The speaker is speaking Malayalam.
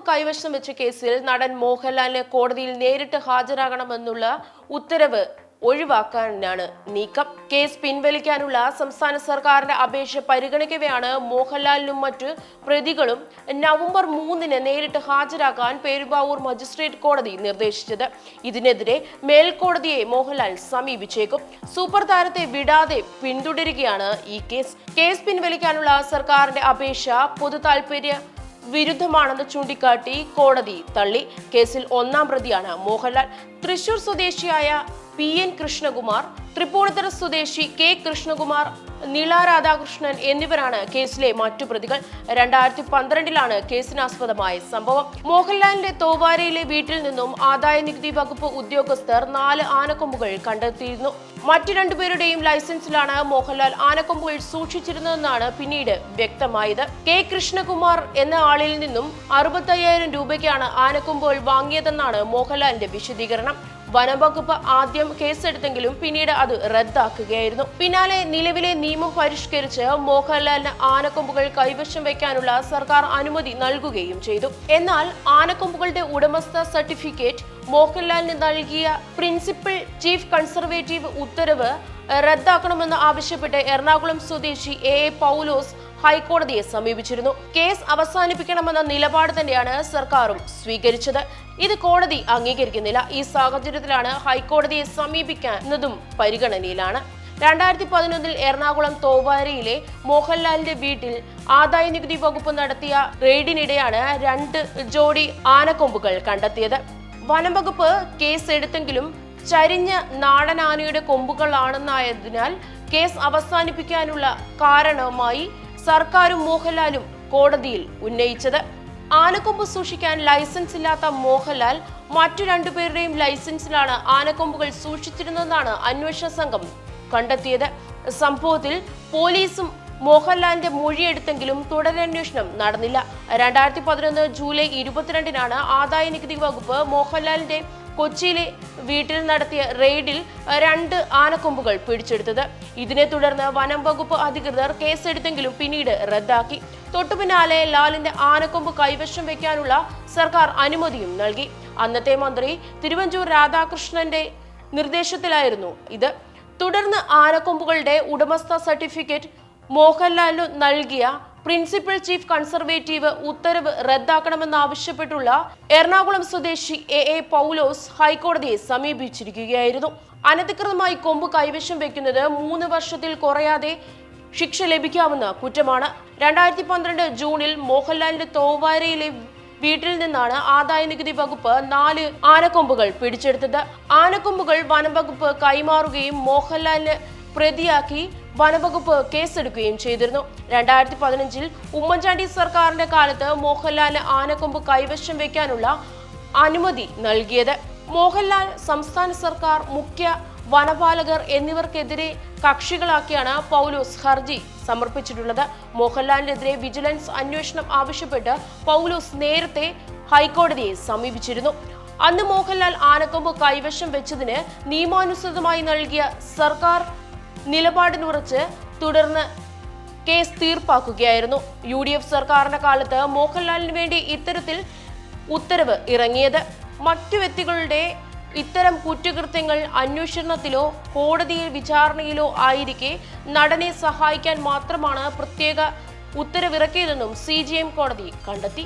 കൈവശം വെച്ച കേസിൽ നടൻ മോഹൻലാലിന് കോടതിയിൽ നേരിട്ട് ഹാജരാകണമെന്നുള്ള ഉത്തരവ് ഒഴിവാക്കാനാണ് നീക്കം. കേസ് പിൻവലിക്കാനുള്ള സംസ്ഥാന സർക്കാരിന്റെ അപേക്ഷ പരിഗണിക്കവെയാണ് മോഹൻലാലിനും മറ്റു പ്രതികളും നവംബർ 3 നേരിട്ട് ഹാജരാകാൻ പെരുമ്പാവൂർ മജിസ്ട്രേറ്റ് കോടതി നിർദ്ദേശിച്ചത്. ഇതിനെതിരെ മേൽക്കോടതിയെ മോഹൻലാൽ സമീപിച്ചേക്കും. സൂപ്പർ താരത്തെ വിടാതെ പിന്തുടരുകയാണ് ഈ കേസ് പിൻവലിക്കാനുള്ള സർക്കാരിന്റെ അപേക്ഷ പൊതു താൽപര്യ വിരുദ്ധമാണെന്ന് ചൂണ്ടിക്കാട്ടി കോടതി തള്ളി. കേസിൽ ഒന്നാം പ്രതിയാണ് മോഹൻലാൽ. തൃശൂർ സ്വദേശിയായ PN കൃഷ്ണകുമാർ, തൃപ്പൂണിത്തുറ സ്വദേശി K കൃഷ്ണകുമാർ, നീള രാധാകൃഷ്ണൻ എന്നിവരാണ് കേസിലെ മറ്റു പ്രതികൾ. 2012 കേസിനാസ്പദമായ സംഭവം. മോഹൻലാലിന്റെ തോവാരയിലെ വീട്ടിൽ നിന്നും ആദായ നികുതി വകുപ്പ് ഉദ്യോഗസ്ഥർ 4 ആനക്കൊമ്പുകൾ കണ്ടെത്തിയിരുന്നു. മറ്റു 2 പേരുടെയും ലൈസൻസിലാണ് മോഹൻലാൽ ആനക്കൊമ്പുകൾ സൂക്ഷിച്ചിരുന്നതെന്നാണ് പിന്നീട് വ്യക്തമായത്. K കൃഷ്ണകുമാർ എന്ന ആളിൽ നിന്നും 65,000 രൂപയ്ക്കാണ് ആനക്കൊമ്പുകൾ വാങ്ങിയതെന്നാണ് മോഹൻലാലിന്റെ വിശദീകരണം. വനംവകുപ്പ് ആദ്യം കേസെടുത്തെങ്കിലും പിന്നീട് അത് റദ്ദാക്കുകയായിരുന്നു. പിന്നാലെ നിലവിലെ നിയമം പരിഷ്കരിച്ച് മോഹൻലാലിന് ആനക്കൊമ്പുകൾ കൈവശം വയ്ക്കാനുള്ള സർക്കാർ അനുമതി നൽകുകയും ചെയ്തു. എന്നാൽ ആനക്കൊമ്പുകളുടെ ഉടമസ്ഥ സർട്ടിഫിക്കറ്റ് മോഹൻലാലിന് നൽകിയ പ്രിൻസിപ്പൽ ചീഫ് കൺസർവേറ്റീവ് ഉത്തരവ് റദ്ദാക്കണമെന്ന് ആവശ്യപ്പെട്ട് എറണാകുളം സ്വദേശി A പൗലോസ് ഹൈക്കോടതിയെ സമീപിച്ചിരുന്നു. കേസ് അവസാനിപ്പിക്കണമെന്ന നിലപാട് തന്നെയാണ് സർക്കാരും സ്വീകരിച്ചത്. ഇത് കോടതി അംഗീകരിക്കുന്നില്ല. ഈ സാഹചര്യത്തിലാണ് ഹൈക്കോടതിയെ സമീപിക്കുന്നതും പരിഗണനയിലാണ്. 2011 എറണാകുളം തോവാരയിലെ മോഹൻലാലിന്റെ വീട്ടിൽ ആദായ നികുതി വകുപ്പ് നടത്തിയ റെയ്ഡിനിടെയാണ് 2 ജോഡി ആനക്കൊമ്പുകൾ കണ്ടെത്തിയത്. വനംവകുപ്പ് കേസ് എടുത്തെങ്കിലും ചരിഞ്ഞ നാടൻ ആനയുടെ കൊമ്പുകളാണെന്നായതിനാൽ കേസ് അവസാനിപ്പിക്കാനുള്ള കാരണമായി സർക്കാരും മോഹൻലാലും കോടതിയിൽ ഉന്നയിച്ചത്. ആനക്കൊമ്പ് സൂക്ഷിക്കാൻ ലൈസൻസ് ഇല്ലാത്ത മോഹൻലാൽ മറ്റു 2 പേരുടെയും ലൈസൻസിലാണ് ആനക്കൊമ്പുകൾ സൂക്ഷിച്ചിരുന്നതെന്നാണ് അന്വേഷണ സംഘം കണ്ടെത്തിയത്. സംഭവത്തിൽ പോലീസും മോഹൻലാലിന്റെ മൊഴിയെടുത്തെങ്കിലും തുടരന്വേഷണം നടന്നില്ല. 2011 ജൂലൈ 22 ആദായ നികുതി വകുപ്പ് മോഹൻലാലിന്റെ കൊച്ചിയിലെ വീട്ടിൽ നടത്തിയ റെയ്ഡിൽ 2 ആനക്കൊമ്പുകൾ പിടിച്ചെടുത്തത്. ഇതിനെ തുടർന്ന് വനം വകുപ്പ് അധികൃതർ കേസെടുത്തെങ്കിലും പിന്നീട് റദ്ദാക്കി. തൊട്ടുപിന്നാലെ ലാലിന്റെ ആനക്കൊമ്പ് കൈവശം വെക്കാനുള്ള സർക്കാർ അനുമതിയും നൽകി. അന്നത്തെ മന്ത്രി തിരുവഞ്ചൂർ രാധാകൃഷ്ണന്റെ നിർദ്ദേശത്തിലായിരുന്നു ഇത്. തുടർന്ന് ആനക്കൊമ്പുകളുടെ ഉടമസ്ഥ സർട്ടിഫിക്കറ്റ് മോഹൻലാലിനു നൽകിയ പ്രിൻസിപ്പൽ ചീഫ് കൺസർവേറ്റീവ് ഉത്തരവ് റദ്ദാക്കണമെന്നാവശ്യപ്പെട്ടുള്ള എറണാകുളം സ്വദേശി A പൗലോസ് ഹൈക്കോടതിയെ സമീപിച്ചിരിക്കുകയായിരുന്നു. അനധികൃതമായി കൊമ്പ് കൈവശം വെക്കുന്നത് 3 വർഷത്തിൽ കുറയാതെ ശിക്ഷ ലഭിക്കാവുന്ന കുറ്റമാണ്. 2012 ജൂണിൽ മോഹൻലാലിന്റെ തോവാരയിലെ വീട്ടിൽ നിന്നാണ് ആദായ നികുതി വകുപ്പ് 4 ആനക്കൊമ്പുകൾ പിടിച്ചെടുത്തത്. ആനക്കൊമ്പുകൾ വനംവകുപ്പ് കൈമാറുകയും മോഹൻലാലിന് പ്രതിയാക്കി വനംവകുപ്പ് കേസെടുക്കുകയും ചെയ്തിരുന്നു. 2015 ഉമ്മൻചാണ്ടി സർക്കാരിന്റെ കാലത്ത് മോഹൻലാലിന് ആനക്കൊമ്പ് കൈവശം വെക്കാനുള്ള അനുമതി നൽകിയത്. മോഹൻലാൽ, സംസ്ഥാന സർക്കാർ, മുഖ്യ വനപാലകർ എന്നിവർക്കെതിരെ കക്ഷികളാക്കിയാണ് പൗലോസ് ഹർജി സമർപ്പിച്ചിട്ടുള്ളത്. മോഹൻലാലിനെതിരെ വിജിലൻസ് അന്വേഷണം ആവശ്യപ്പെട്ട് പൗലോസ് നേരത്തെ ഹൈക്കോടതിയെ സമീപിച്ചിരുന്നു. അന്ന് മോഹൻലാൽ ആനക്കൊമ്പ് കൈവശം വെച്ചതിന് നിയമാനുസൃതമായി നൽകിയ സർക്കാർ നിലപാടിനുറച്ച് തുടർന്ന് കേസ് തീർപ്പാക്കുകയായിരുന്നു. UDF സർക്കാരിന്റെ കാലത്ത് മോഹൻലാലിന് വേണ്ടി ഇത്തരത്തിൽ ഉത്തരവ് ഇറങ്ങിയത്. മറ്റു വ്യക്തികളുടെ ഇത്തരം കുറ്റകൃത്യങ്ങൾ അന്വേഷണത്തിലോ കോടതിയിൽ വിചാരണയിലോ ആയിരിക്കെ നടനെ സഹായിക്കാൻ മാത്രമാണ് പ്രത്യേക ഉത്തരവിറക്കിയതെന്നും CJM കോടതി കണ്ടെത്തി.